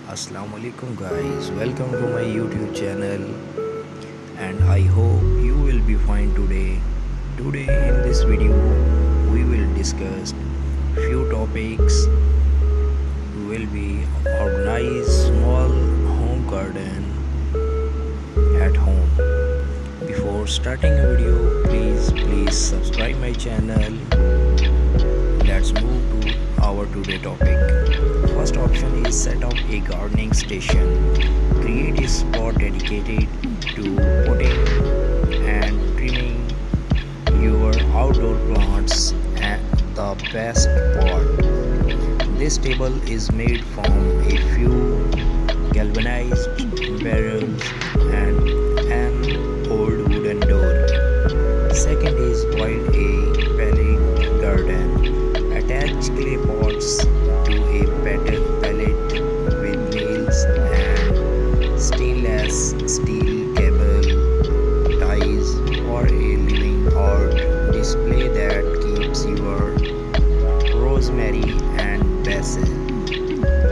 Assalamualaikum guys, welcome to my YouTube channel and I hope you will be fine today. Today in this video we will discuss few topics. We will be organize small home garden at home. Before starting a video, please subscribe my channel. Let's move to our today topic. First option is set up a gardening station. Create a spot dedicated to potting and trimming your outdoor plants at the best part. This table is made from a few galvanized barrels and an old wooden door. Second is build a pallet garden. Attach clay pots to a pallet with nails and stainless steel cable ties for a living art display that keeps your rosemary and basil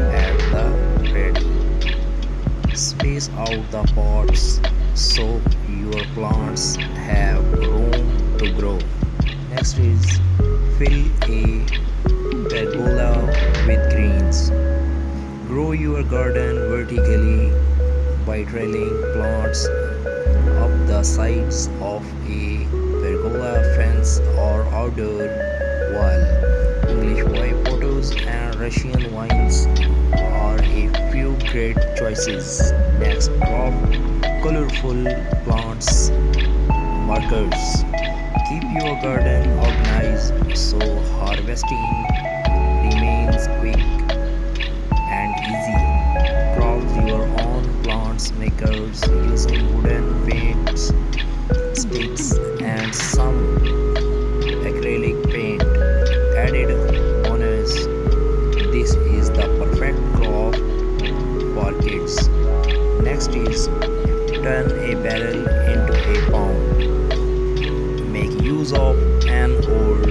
at the ready. Space out the pots so your plants have room to grow. Next is fill a pergola with greens. Grow your garden vertically by trailing plants up the sides of a pergola fence or outdoor wall. English white potatoes and Russian vines are a few great choices. Next, crop colorful plants markers. Keep your garden organized so harvesting remains quick and easy. Craft your own plants makers using wooden paints, sticks, and some acrylic paint. Added bonus, this is the perfect crop for kids. Next is turn a barrel into a pond. Make use of an old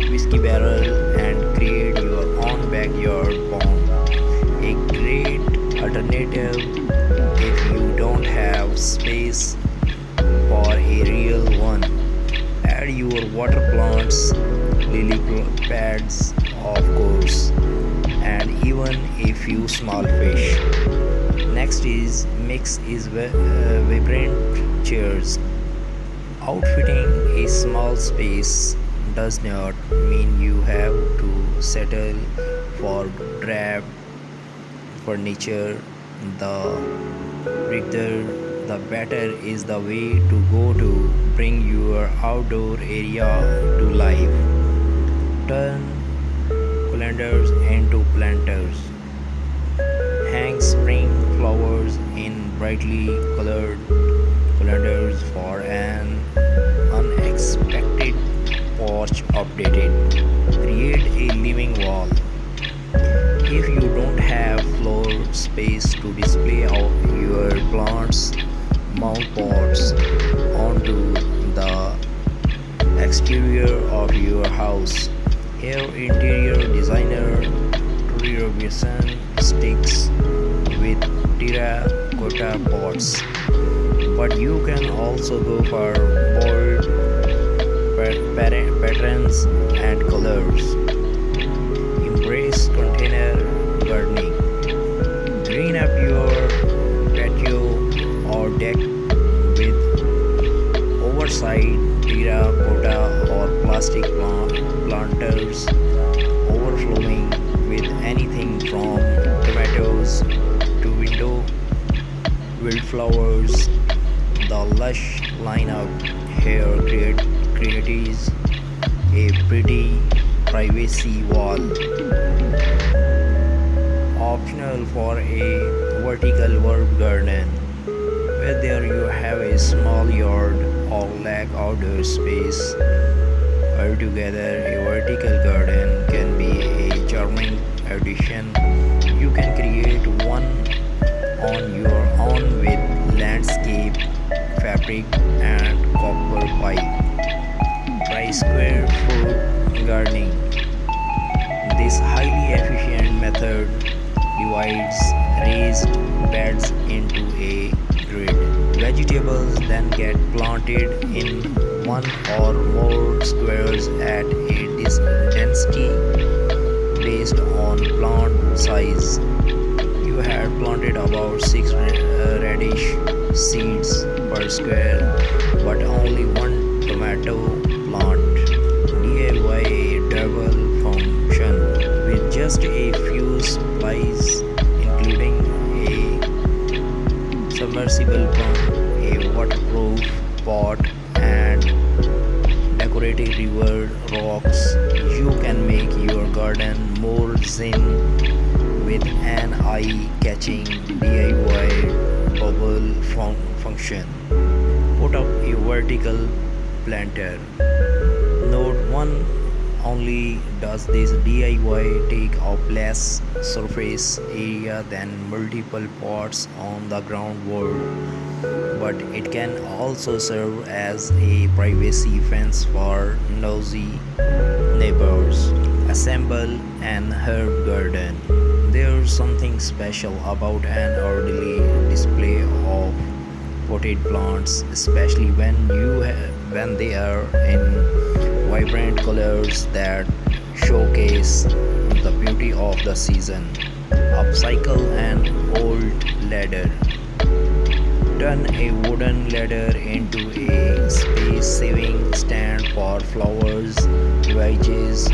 whiskey barrel and create your own backyard pond. A great alternative if you don't have space for a real one. Add your water plants, lily pads, of course, and even a few small fish. Next is mix is vibrant chairs. Outfitting a small space does not mean you have to settle for drab furniture. The richer, the better is the way to go to bring your outdoor area to life. Turn calendars into planters. Hang spring flowers in brightly colored calendars for an unexpected porch updated. Create a living wall. If you don't have floor space to display out your plants, mount pots onto the exterior of your house. Have interior designer Troy sticks with terracotta pots. But you can also go for bold patterns and colors. Embrace container gardening. Green up your patio or deck with oversized terracotta or plastic planters overflowing with anything from tomatoes to window wildflowers. The lush lineup here creates a pretty privacy wall. Optional for a vertical herb garden. Whether you have a small yard or lack outdoor space, altogether a vertical garden can be a charming addition. You can create one on your own with landscape fabric and copper pipe. Try square foot gardening. This highly efficient method divides raised beds into a grid. Vegetables then get planted in one or more squares at a density based on plant size. You had planted about 6 radish seeds per square, but only one tomato plant. DIY a double function with just a few supplies, including a submersible pump, a waterproof pot, and decorative river rocks. You can make your garden more zen with an eye-catching DIY bubble function. Put up a vertical planter. Note 1: only does this DIY take up less surface area than multiple pots on the ground wall, but it can also serve as a privacy fence for nosy neighbors. Assemble an herb garden. There's something special about an orderly display of potted plants, especially when they are in vibrant colors that showcase the beauty of the season. Upcycle an old ladder. Turn a wooden ladder into a space-saving stand for flowers, veggies,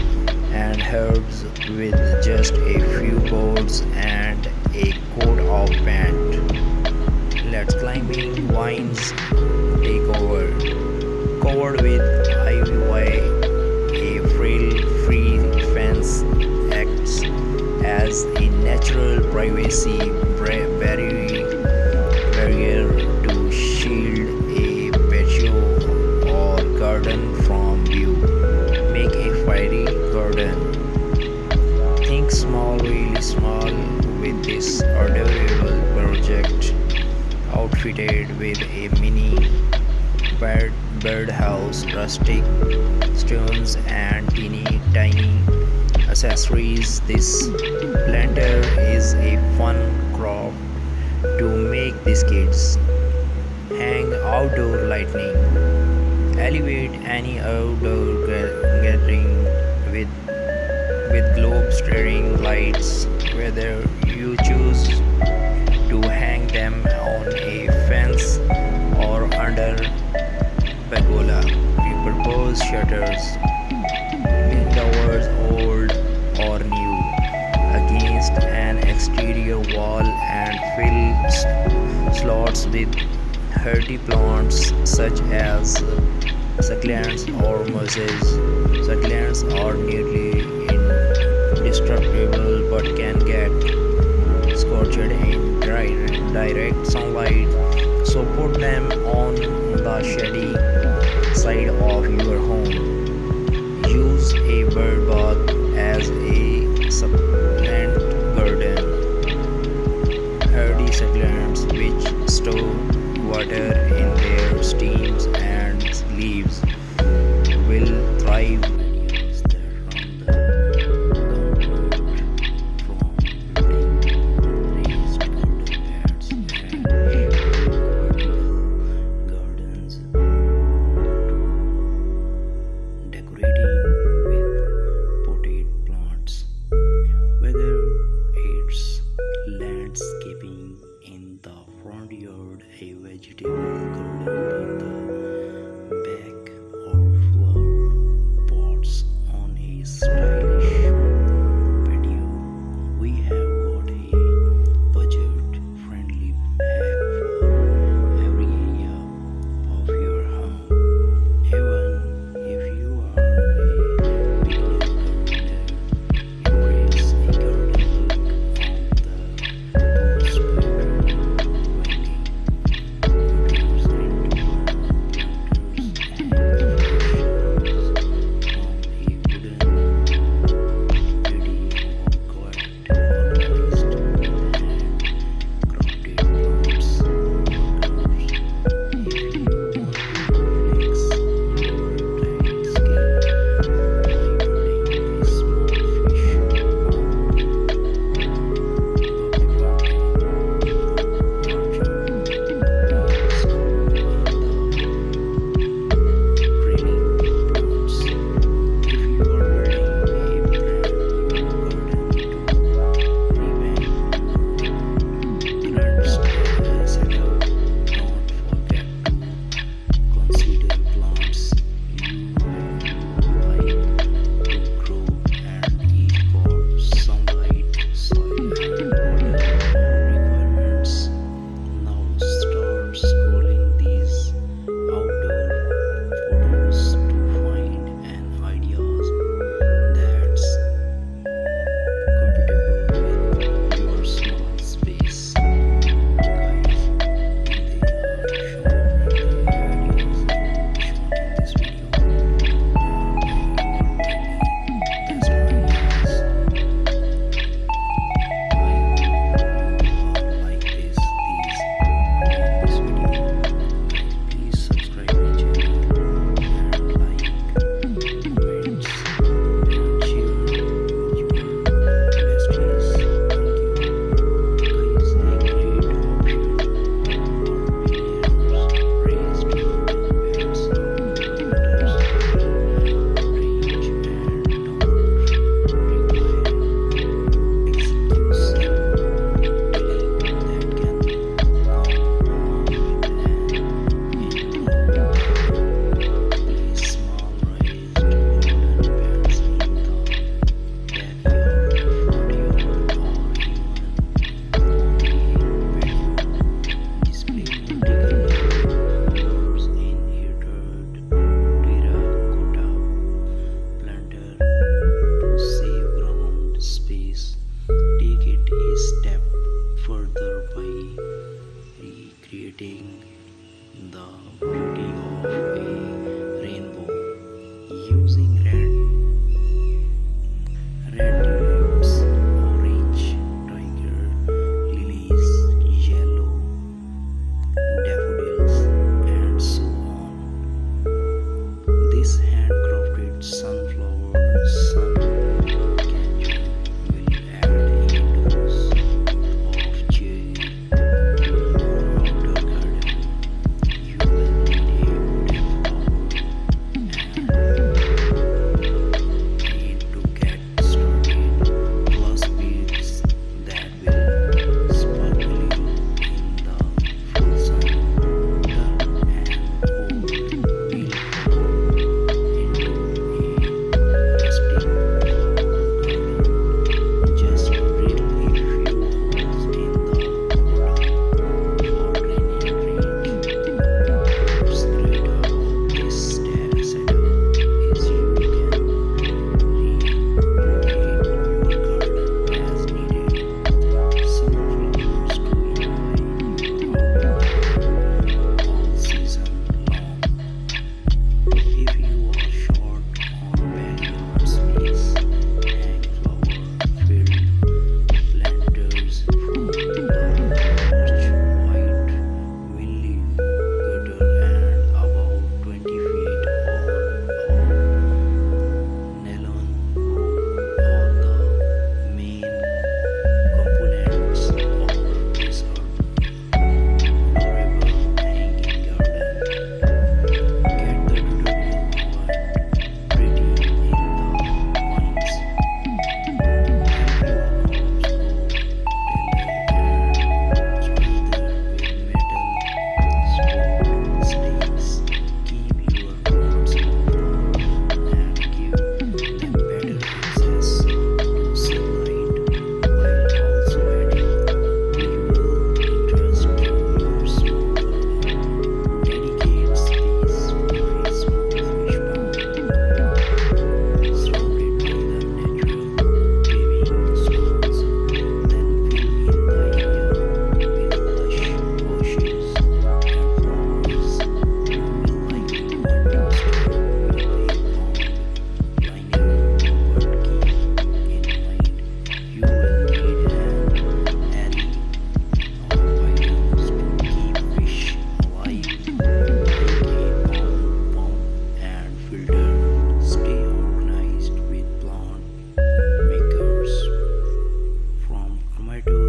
and herbs with just a few boards and a coat of paint. Let climbing vines take over. Covered with ivy, a frail-free fence acts as a natural privacy barrier to shield a patio or garden from view. Make a fairy garden. Think small, really small, with this adorable project, outfitted with a mini birdhouse, rustic stones, and teeny tiny accessories. This planter is a fun craft to make these kids. Hang outdoor lighting. Elevate any outdoor gathering with globe staring lights, whether you choose to hang them on a fence or under pergola. Repurpose shutters, leftovers old or new, against an exterior wall, and fill slots with hardy plants such as succulents or mosses. Succulents are nearly indestructible but can get scorched in direct sunlight, so put them on the shady side of your home. Use a bird bath as a succulent garden. Hardy succulents which store water in their stems and leaves will thrive. Ideas that run the government from building raised garden beds and vertical gardens to decorating with potted plants. Whether it's landscaping in the front yard, a vegetable garden,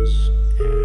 and